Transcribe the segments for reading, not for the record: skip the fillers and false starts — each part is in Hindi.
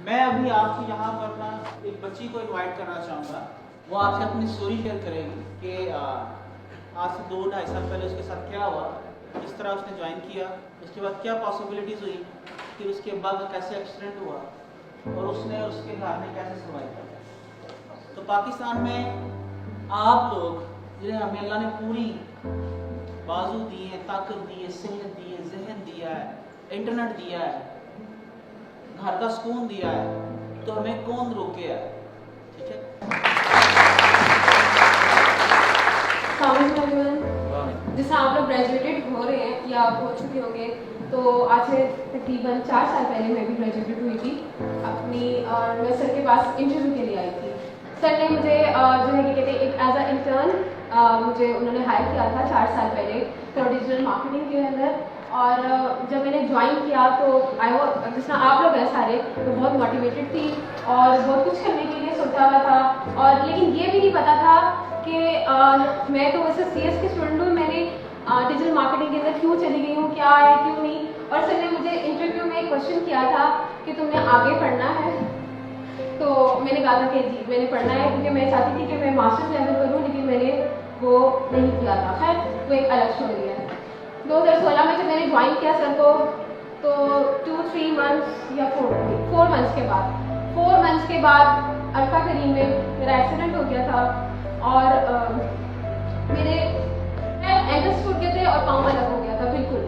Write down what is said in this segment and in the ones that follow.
मैं अभी आपको यहाँ पर ना एक बच्ची को इनवाइट करना चाहूँगा। वो आपसे अपनी स्टोरी शेयर करेगी कि आज से 2-2.5 साल पहले उसके साथ क्या हुआ, किस तरह उसने ज्वाइन किया, उसके बाद क्या पॉसिबिलिटीज़ हुई, फिर उसके बाद कैसे एक्सीडेंट हुआ और उसने और उसके घर ने कैसे सर्वाइव किया। तो पाकिस्तान में आप लोग जिन्हें हमें अल्लाह ने पूरी बाजू दी है, ताकत दी है, सेहत दी है, जहन दिया है, इंटरनेट दिया है, घर का सुकून दिया है, तो हमें कौन रोके है? ठीक है। जैसे आप लोग ग्रेजुएटेड हो रहे हैं या आप हो चुके होंगे, तो आज से तकरीबन 4 साल पहले मैं भी ग्रेजुएटेड हुई थी अपनी, और मैं सर के पास इंटरव्यू के लिए आई थी। सर ने मुझे जो है कि कहते हैं एक एज अ इंटर्न मुझे उन्होंने हायर किया था 4 साल पहले डिजिटल मार्केटिंग के अंदर। और जब मैंने ज्वाइन किया तो जिस तरह आप लोग हैं सारे, तो बहुत मोटिवेटेड थी और बहुत कुछ करने के लिए सोचा हुआ था, और लेकिन ये भी नहीं पता था कि मैं तो वैसे CS की स्टूडेंट हूँ, मैंने डिजिटल मार्केटिंग के अंदर क्यों चली गई हूँ, क्या है क्यों नहीं। और सर ने मुझे इंटरव्यू में एक क्वेश्चन किया था कि तुमने आगे पढ़ना है, तो मैंने कहा था कि जी मैंने पढ़ना है, क्योंकि मैं चाहती थी कि मैं मास्टर्स लेवल करूँ, लेकिन मैंने वो नहीं किया था। खैर वो एक अलग स्टोरी है। 2016 में जब मैंने ज्वाइन किया सर को, तो 2-3 मंथ्स या 4 मंथ्स के बाद अल्फा करीम में मेरा एक्सीडेंट हो गया था, और मेरे एंकल्स टूट गए थे और पाँव अलग हो गया था बिल्कुल।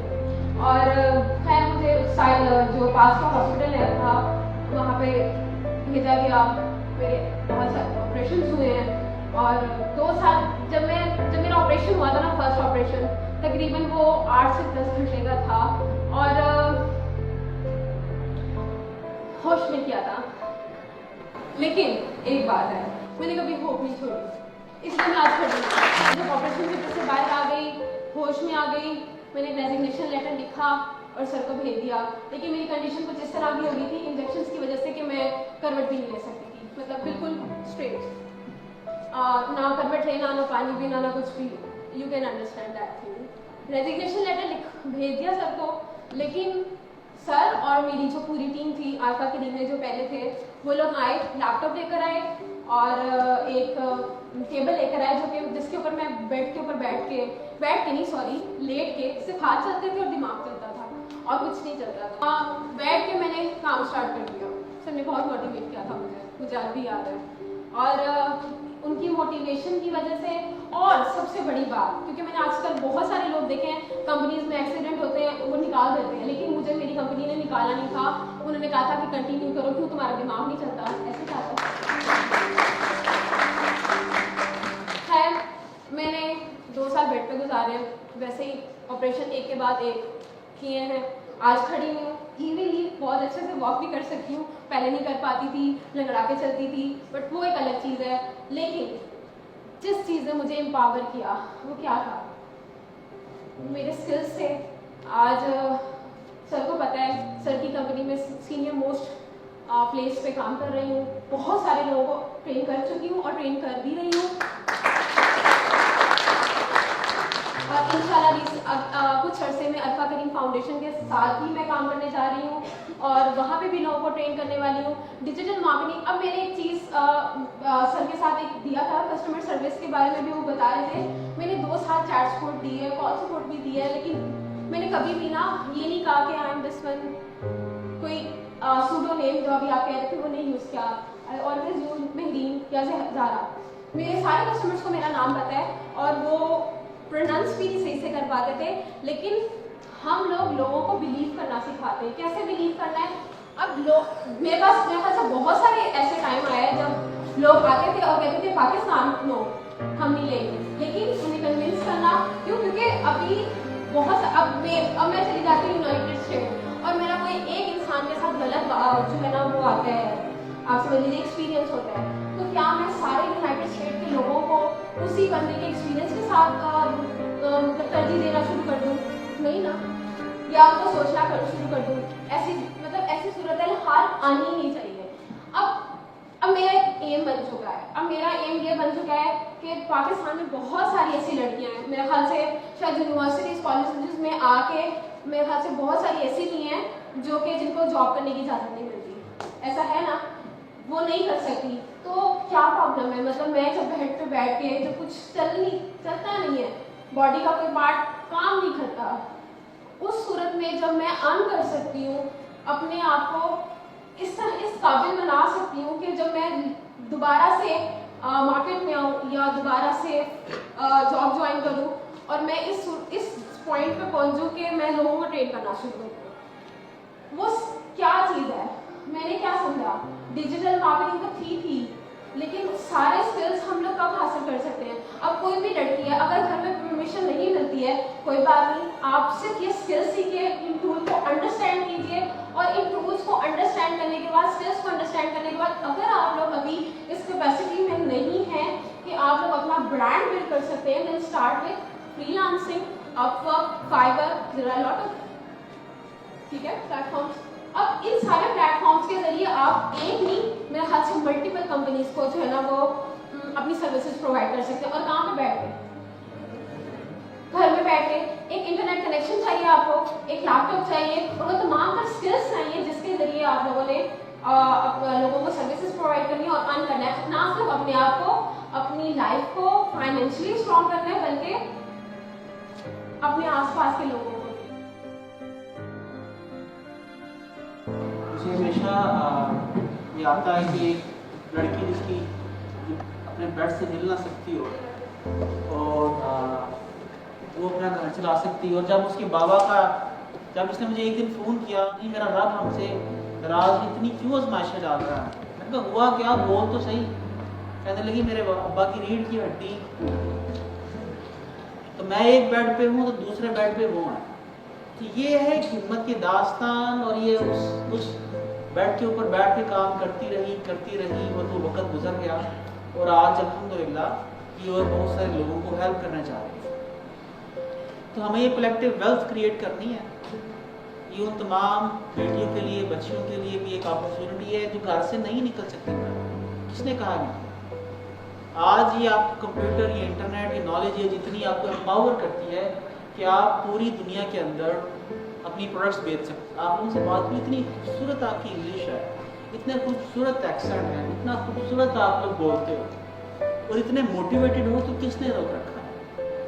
और खैर मुझे जो पास का हॉस्पिटल है था वहाँ पे भेजा गया, मेरे बहुत सारे ऑपरेशन हुए हैं। और 2 साल जब मेरा ऑपरेशन हुआ था ना, फर्स्ट ऑपरेशन, तकरीबन वो 8 से 10 घंटे का था, और होश में किया था। लेकिन एक बात है, मैंने कभी होप नहीं छोड़ी, इसलिए मैं आज खड़ी। जब ऑपरेशन थिएटर से बाहर आ गई, होश में आ गई, मैंने रेजिग्नेशन लेटर लिखा और सर को भेज दिया। लेकिन मेरी कंडीशन कुछ इस तरह की हो गई थी इंजेक्शंस की वजह से कि मैं करवट भी नहीं ले सकती थी, मतलब बिल्कुल स्ट्रेट, ना करवट लेना, ना पानी पीना, ना कुछ भी। You can understand that thing. Resignation letter भेज दिया सर को, लेकिन सर और मेरी जो पूरी टीम थी आल्फा के टीम में जो पहले थे, वो लोग आए, लैपटॉप लेकर आए और एक टेबल लेकर आए, जो कि जिसके ऊपर मैं बेड के ऊपर बैठ के लेट के सिर्फ हाथ चलते थे और दिमाग चलता था और कुछ नहीं चलता था। बैठ के मैंने काम स्टार्ट कर दिया। सर ने बहुत मोटिवेट किया था मुझे आज भी याद है। और उनकी मोटिवेशन की वजह से, और सबसे बड़ी बात, क्योंकि मैंने आजकल बहुत सारे लोग देखे हैं कंपनीज में एक्सीडेंट होते हैं वो निकाल देते हैं, लेकिन मुझे मेरी कंपनी ने निकाला नहीं था। उन्होंने कहा था कि कंटिन्यू करो, क्यों तुम्हारा दिमाग नहीं चलता, ऐसे कहा था। खैर मैंने 2 साल बेड पे गुजारे, वैसे ही ऑपरेशन एक के बाद एक किए हैं। आज खड़ी हूँ, इजीली बहुत अच्छे से वॉक भी कर सकती हूँ, पहले नहीं कर पाती थी, लंगड़ा के चलती थी, बट वो एक अलग चीज़ है। लेकिन जिस चीज़ ने मुझे एम्पावर किया वो क्या था, मेरे स्किल्स थे। आज सर को पता है, सर की कंपनी में सीनियर मोस्ट प्लेस पे काम कर रही हूँ, बहुत सारे लोगों को ट्रेन कर चुकी हूँ और ट्रेन कर भी रही हूँ। और इंशाल्लाह कुछ अरसे में अल्फा करीम फाउंडेशन के साथ ही मैं काम करने जा रही हूँ, और वहाँ पे भी लोगों को ट्रेन करने वाली हूँ डिजिटल मार्केटिंग। अब मैंने एक चीज़ सर के साथ एक दिया था, कस्टमर सर्विस के बारे में भी वो बता रहे थे। मैंने 2 साल चैट सपोर्ट दी है, कॉल सपोर्ट भी दिया है, लेकिन मैंने कभी भी ना ये नहीं कहा कि आई एम दिस वन, कोई सूडो नेम जो अभी आप कह रहे थे वो नहीं यूज़ किया। आई ऑलवेज यूज महरीन या ज़ारा। मेरे सारे कस्टमर्स को मेरा नाम पता है, और वो प्रोनाउंस भी नहीं सही से कर पाते थे, लेकिन हम लोगों को बिलीव करना सिखाते हैं, कैसे बिलीव करना है। अब मेरे ख्याल से बहुत सारे ऐसे टाइम आए हैं जब लोग आते थे और कहते थे पाकिस्तान नो हम नहीं लेंगे, लेकिन उन्हें कन्विंस करना, क्योंकि अभी अब मैं चली जाती हूँ यूनाइटेड स्टेट, और मेरा कोई एक इंसान के साथ गलत जो है ना वो आता है, आप समझ लीजिए एक्सपीरियंस होता है, तो क्या मैं सारे यूनाइटेड स्टेट के लोगों को उसी बंदे के एक्सपीरियंस के साथ तरजीह देना शुरू कर दूँ? नहीं ना, या उनको सोचना शुरू कर दूँ? ऐसी सूरत हाल आनी ही नहीं चाहिए। अब मेरा एक एम बन चुका है, अब मेरा एम ये बन चुका है कि पाकिस्तान में बहुत सारी ऐसी लड़कियां हैं, मेरे ख्याल से शायद यूनिवर्सिटीज़ कॉलेजेस में आके मेरे ख्याल से बहुत सारी ऐसी भी हैं जो कि जिनको जॉब करने की इजाज़त नहीं मिलती। ऐसा है ना? नहीं कर सकती, तो क्या प्रॉब्लम है? मतलब मैं जब बेड पे बैठ के जब कुछ चलता नहीं है, बॉडी का कोई पार्ट काम नहीं करता, उस सूरत में जब मैं अर्न कर सकती हूँ, अपने आप को इस काबिल बना सकती हूँ कि जब मैं दोबारा से मार्केट में आऊँ या दोबारा से जॉब ज्वाइन करूँ और मैं इस पॉइंट पे पहुँचूँ कि मैं लोगों को ट्रेन करना शुरू करूँ। वो क्या चीज़ है? मैंने क्या समझा, डिजिटल मार्केटिंग तो थी, लेकिन सारे स्किल्स हम लोग कब हासिल कर सकते हैं? अब कोई भी लड़की है, अगर घर में परमिशन नहीं मिलती है, कोई बात नहीं, आप सिर्फ ये स्किल्स सीखिए, इन टूल को अंडरस्टैंड कीजिए, और इन टूल्स को अंडरस्टैंड करने के बाद, स्किल्स को अंडरस्टैंड करने के बाद, अगर आप लोग अभी इस कैपेसिटी में नहीं हैं कि आप लोग अपना ब्रांड बिल्ड कर सकते हैं, then start with freelancing, Upwork, Fiverr, there are lot of, ठीक है, प्लेटफॉर्म्स। अब इन सारे प्लेटफॉर्म्स के जरिए आप एक नहीं, मेरे ख्याल से मल्टीपल कंपनीज को जो है ना वो अपनी सर्विसेज प्रोवाइड कर सकते हैं। और कहाँ पे बैठ के? घर में बैठ के। एक इंटरनेट कनेक्शन चाहिए आपको, एक लैपटॉप चाहिए, और वो तमाम का स्किल्स चाहिए जिसके जरिए आप लोगों ने लोगों को सर्विसेज प्रोवाइड करनी है और अर्न करना है। ना सिर्फ अपने आप को, अपनी लाइफ को फाइनेंशियली स्ट्रॉन्ग करना है, बल्कि अपने आसपास के लोगों को। मुझे हमेशा ये आता है कि एक लड़की जिसकी अपने बेड से हिल ना सकती हो और वो अपना घर चला सकती है, और जब उसके बाबा का, जब उसने मुझे एक दिन फ़ोन किया कि मेरा रब हमसे नाराज इतनी क्यों आजमाइशें डाल रहा है, मैंने कहा हुआ क्या, बोल तो सही। कहने लगी मेरे अब्बा की रीढ़ की हड्डी, तो मैं एक बेड पे हूँ तो दूसरे बेड पे वो है। तो ये है हिम्मत की दास्तान, और ये उस बेड के ऊपर बैठ के काम करती रही, और वो वक्त गुजर गया, और आज अल्हम्दुलिल्लाह ये और बहुत सारे लोगों को हेल्प करना चाह रही है। तो हमें ये कलेक्टिव वेल्थ क्रिएट करनी है। ये उन तमाम बेटियों के लिए, बच्चियों के लिए भी एक अपॉर्चुनिटी है जो घर से नहीं निकल सकती। किसने कहा नहीं? आज ये आप कंप्यूटर, ये इंटरनेट, ये नॉलेज, ये जितनी आपको एम्पावर करती है कि आप पूरी दुनिया के अंदर अपनी प्रोडक्ट्स बेच सकते हैं। आप लोगों से बात भी, इतनी खूबसूरत आपकी इंग्लिश है, इतने खूबसूरत एक्सेंट है, इतना खूबसूरत आप लोग बोलते हो और इतने मोटिवेटेड हो, तो किसने रोक रखा है?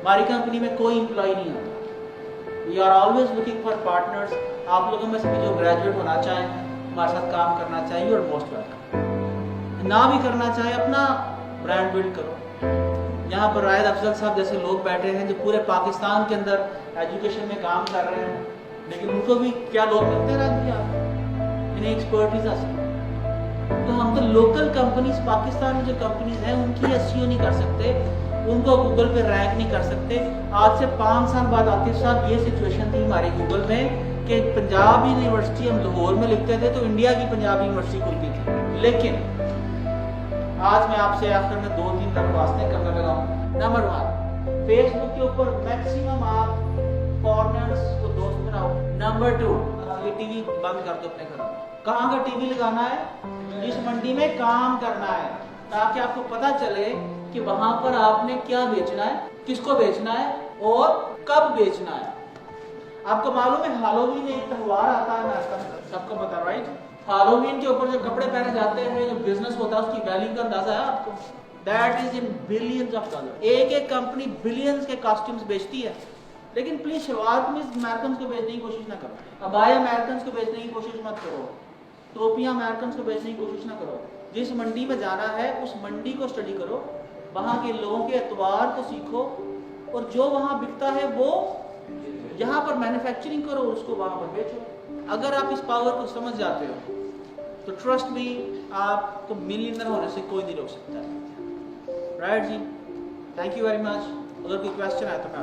हमारी कंपनी में कोई एम्प्लॉय नहीं आता। We are always looking for partners. आप लोगों में से भी जो ग्रेजुएट होना चाहें, हमारे साथ काम करना चाहिए, और मोस्ट वेलकम। ना भी करना चाहे, अपना ब्रांड बिल्ड करो। यहाँ पर रायद अफजल साहब जैसे लोग बैठे हैं जो पूरे पाकिस्तान के अंदर एजुकेशन में काम कर रहे हैं, लेकिन उनको भी क्या लोग मिलते रहते हैं, इन्हें एक्सपर्टीज हासिल। तो हम तो लोकल कंपनीज, पाकिस्तान में जो कंपनीज हैं उनकी एसईओ नहीं कर सकते, उनको गूगल पे रैंक नहीं कर सकते। आज से 5 साल बाद आतिफ साहब, ये सिचुएशन थी हमारे गूगल में कि पंजाब यूनिवर्सिटी हम लाहौर में लिखते थे तो इंडिया की पंजाब यूनिवर्सिटी खुलती थी। लेकिन आज मैं आपसे आखिर में 2-3 दरख्वास्तें करने लगा हूँ। नंबर 1, फेसबुक के ऊपर मैक्सिमम आप फॉरेनर्स को दोस्त बनाओ। नंबर 2, ये टीवी बंद कर दो अपने घर में। कहाँ का टीवी लगाना है? जिस मंडी में काम करना है, ताकि आपको पता चले कि वहां पर आपने क्या बेचना है, किसको बेचना है और कब बेचना है। आपको मालूम है हैलोवीन एक त्योहार आता है, मैं सबको पता, राइट? हैलोवीन के ऊपर जो कपड़े पहने जाते हैं, जो बिजनेस होता है, उसकी वैल्यू का अंदाजा है आपको? That is in billions of dollar. एक कंपनी बिलियंस के कॉस्ट्यूम्स बेचती है। लेकिन प्लीज शुरुआत में अमेरिकन को बेचने की कोशिश ना करो, अबाया अमेरिकन को बेचने की कोशिश मत करो, टोपियां अमेरिकन को बेचने की कोशिश ना करो। जिस मंडी में जाना है उस मंडी को स्टडी करो, वहाँ के लोगों के एतबार को सीखो, और जो वहाँ बिकता है वो जहाँ पर मैन्युफैक्चरिंग करो, उसको वहाँ पर बेचो। अगर आप इस पावर को समझ जाते हो तो ट्रस्ट मी, आपको मिलियनर होने से कोई नहीं रोक सकता। Right ji, thank you very much. अगर कोई क्वेश्चन है तो मैं